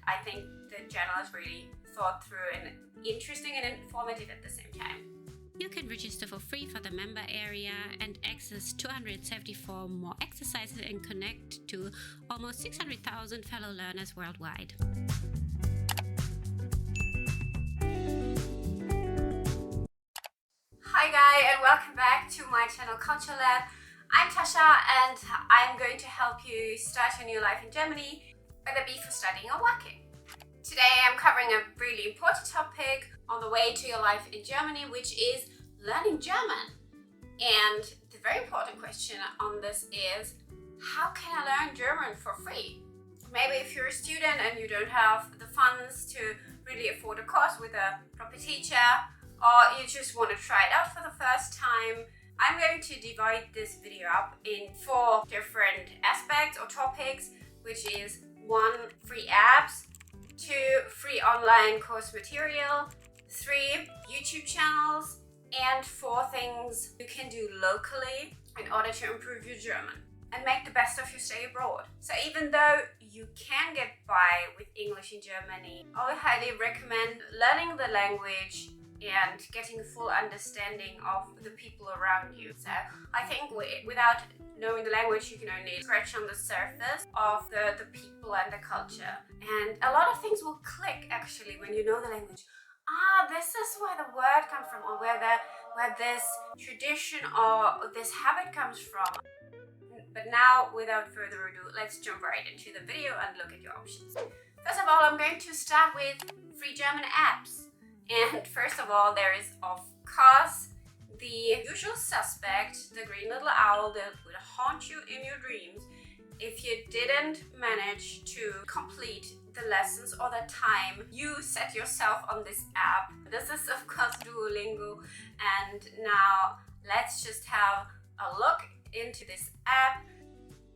I think the channel is really thought through and interesting and informative at the same time. You can register for free for the member area and access 274 more exercises and connect to almost 600,000 fellow learners worldwide. Hi guys, and welcome back to my channel Culture Lab. I'm Tasha and I'm going to help you start your new life in Germany, whether it be for studying or working. Today I'm covering a really important topic on the way to your life in Germany, which is learning German. And the very important question on this is, how can I learn German for free? Maybe if you're a student and you don't have the funds to really afford a course with a proper teacher, or you just want to try it out for the first time, I'm going to divide this video up in 4 different aspects or topics, which is 1, free apps, 2, free online course material, 3, YouTube channels, and 4 things you can do locally in order to improve your German and make the best of your stay abroad. So even though you can get by with English in Germany, I highly recommend learning the language and getting a full understanding of the people around you. So I think without knowing the language, you can only scratch on the surface of the people and the culture. And a lot of things will click actually when you know the language. This is where the word comes from, or where this tradition or this habit comes from. But now, without further ado, let's jump right into the video and look at your options. First of all, I'm going to start with free German apps. And first of all, there is, of course, the usual suspect, the green little owl that will haunt you in your dreams if you didn't manage to complete the lessons or the time you set yourself on this app. This is, of course, Duolingo. And now let's just have a look into this app.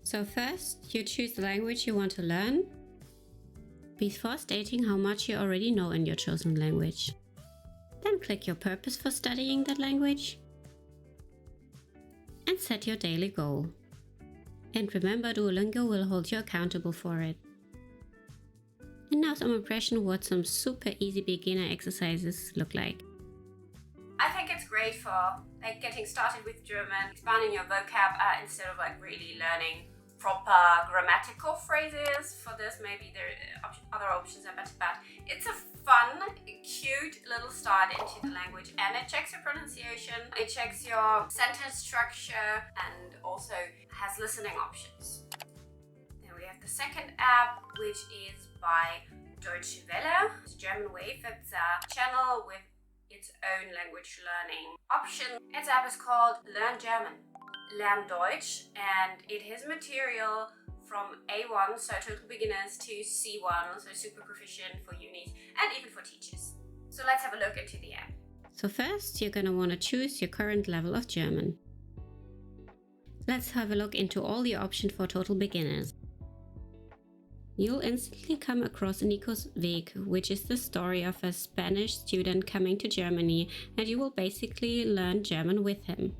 So first, you choose the language you want to learn before stating how much you already know in your chosen language. Then click your purpose for studying that language and set your daily goal. And remember, Duolingo will hold you accountable for it. And now some impression what some super easy beginner exercises look like. I think it's great for getting started with German, expanding your vocab instead of really learning proper grammatical phrases. For this, maybe there other options are better, but it's a fun, cute little start into the language, and it checks your pronunciation, it checks your sentence structure, and also has listening options. Then we have the second app, which is by Deutsche Welle, it's German Wave. It's a channel with its own language learning option. Its app is called Learn German, Lern Deutsch, and it has material from A1, so total beginners, to C1, so super proficient for unis and even for teachers. So let's have a look into the app. So first, you're going to want to choose your current level of German. Let's have a look into all the options for total beginners. You'll instantly come across Nico's Weg, which is the story of a Spanish student coming to Germany, and you will basically learn German with him.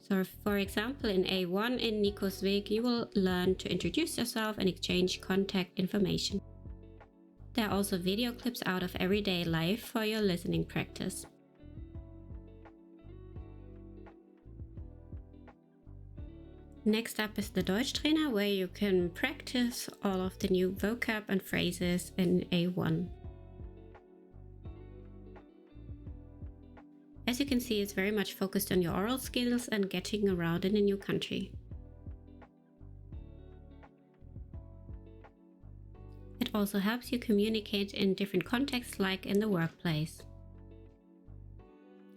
So for example, in A1 in Nico's Weg, you will learn to introduce yourself and exchange contact information. There are also video clips out of everyday life for your listening practice. Next up is the Deutsch Trainer, where you can practice all of the new vocab and phrases in A1. As you can see, it's very much focused on your oral skills and getting around in a new country. It also helps you communicate in different contexts, like in the workplace.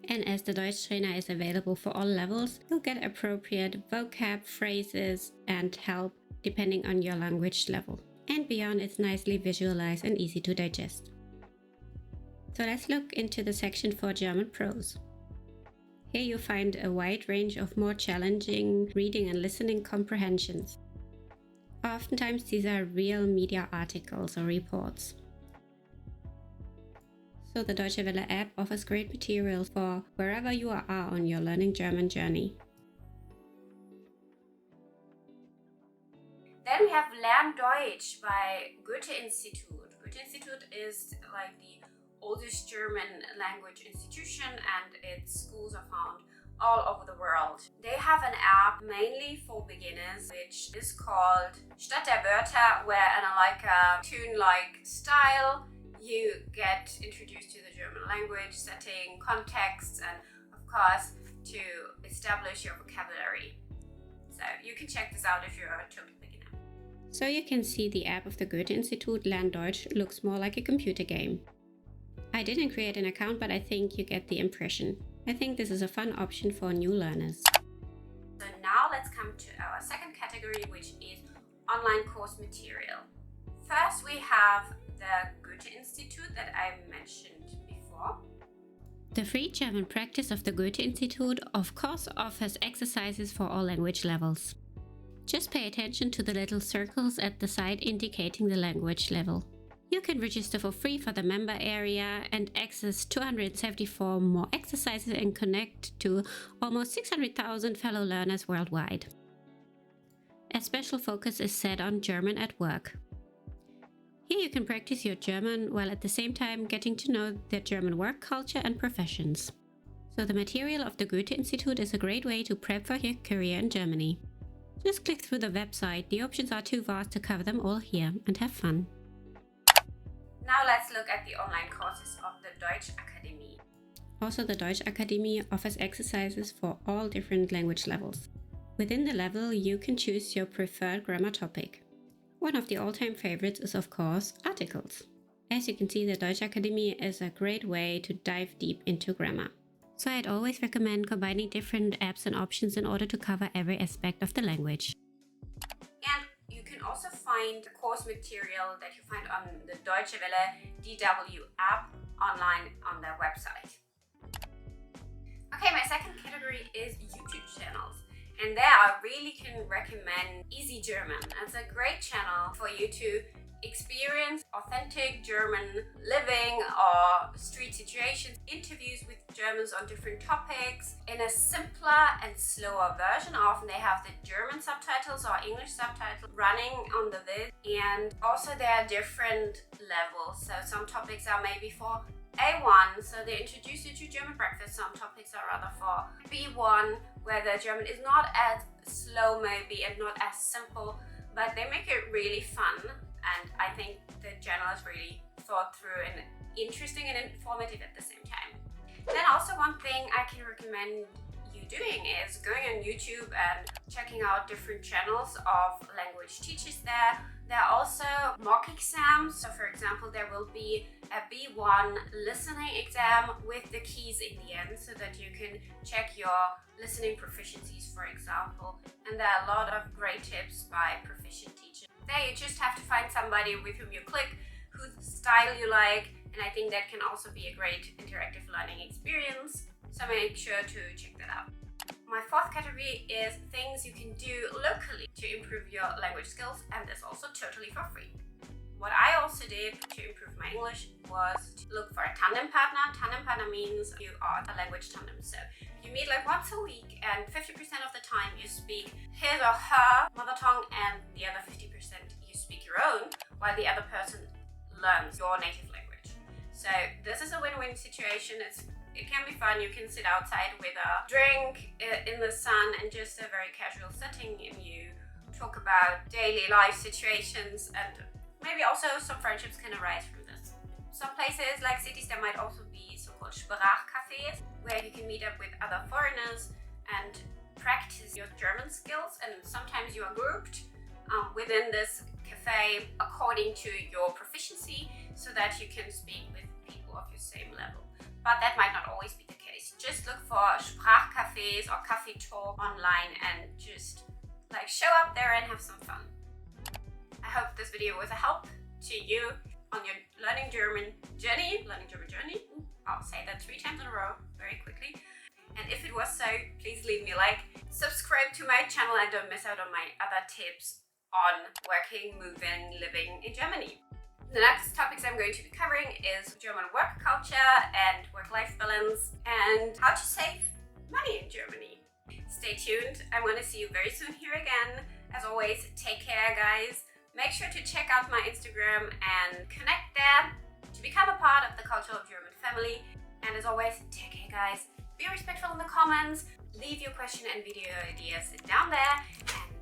And as the Deutsch Trainer is available for all levels, you'll get appropriate vocab, phrases, and help depending on your language level. And beyond, it's nicely visualized and easy to digest. So let's look into the section for German prose. Here you find a wide range of more challenging reading and listening comprehensions. Oftentimes these are real media articles or reports. So the Deutsche Welle app offers great material for wherever you are on your learning German journey. Then we have Lern Deutsch by Goethe-Institut. Goethe-Institut is like the oldest German language institution, and its schools are found all over the world. They have an app mainly for beginners, which is called Stadt der Wörter, where in a like a tune-like style you get introduced to the German language, setting contexts, and of course to establish your vocabulary. So you can check this out if you're a total beginner. So you can see the app of the Goethe-Institut Lern Deutsch looks more like a computer game. I didn't create an account, but I think you get the impression. I think this is a fun option for new learners. So now let's come to our second category, which is online course material. First we have the Goethe-Institut that I mentioned before. The free German practice of the Goethe-Institut of course offers exercises for all language levels. Just pay attention to the little circles at the side indicating the language level. You can register for free for the member area and access 274 more exercises and connect to almost 600,000 fellow learners worldwide. A special focus is set on German at work. Here you can practice your German while at the same time getting to know the German work culture and professions. So the material of the Goethe-Institut is a great way to prep for your career in Germany. Just click through the website, the options are too vast to cover them all here, and have fun. Now let's look at the online courses of the Deutsch Akademie. Also, the Deutsch Akademie offers exercises for all different language levels. Within the level, you can choose your preferred grammar topic. One of the all-time favorites is, of course, articles. As you can see, the Deutsch Akademie is a great way to dive deep into grammar. So I'd always recommend combining different apps and options in order to cover every aspect of the language. And you can also find the course material that you find on the Deutsche Welle DW app online on their website. Okay, my second category is YouTube channels. And there I really can recommend Easy German. It's a great channel for you to experience authentic German living or street situations, interviews with Germans on different topics in a simpler and slower version. Often they have the German subtitles or English subtitles running on the vid, and also there are different levels. So some topics are maybe for A1, so they introduce you to German breakfast. Some topics are rather for B1, where the German is not as slow maybe and not as simple, but they make it really fun. And I think the channel is really thought through and interesting and informative at the same time. Then also one thing I can recommend you doing is going on YouTube and checking out different channels of language teachers there. There are also mock exams. So for example, there will be a B1 listening exam with the keys in the end so that you can check your listening proficiencies, for example. And there are a lot of great tips by proficient teachers. There you just have to find somebody with whom you click, whose style you like, and I think that can also be a great interactive learning experience. So make sure to check that out. My fourth category is things you can do locally to improve your language skills, and that's also totally for free. What I also did to improve my English was to look for a tandem partner. Tandem partner means you are a language tandem. So you meet like once a week, and 50% of the time you speak his or her mother tongue, and the other 50% you speak your own, while the other person learns your native language. So this is a win-win situation. It can be fun. You can sit outside with a drink in the sun and just a very casual setting, and you talk about daily life situations, and maybe also some friendships can arise from this. Some places like cities, there might also be so-called Sprachcafés, where you can meet up with other foreigners and practice your German skills, and sometimes you are grouped within this cafe according to your proficiency so that you can speak with people of your same level. But that might not always be the case. Just look for Sprachcafés or Café Talk online and just like show up there and have some fun. I hope this video was a help to you on your learning German journey. I'll say that 3 times in a row very quickly. And if it was so, please leave me a like, subscribe to my channel, and don't miss out on my other tips on working, moving, living in Germany. The next topics I'm going to be covering is German work culture and work-life balance and how to save money in Germany. Stay tuned. I'm going to see you very soon here again. As always, take care, guys. Make sure to check out my Instagram and connect there to become a part of the Culture of German family. And as always, take care guys, be respectful in the comments, leave your question and video ideas down there, and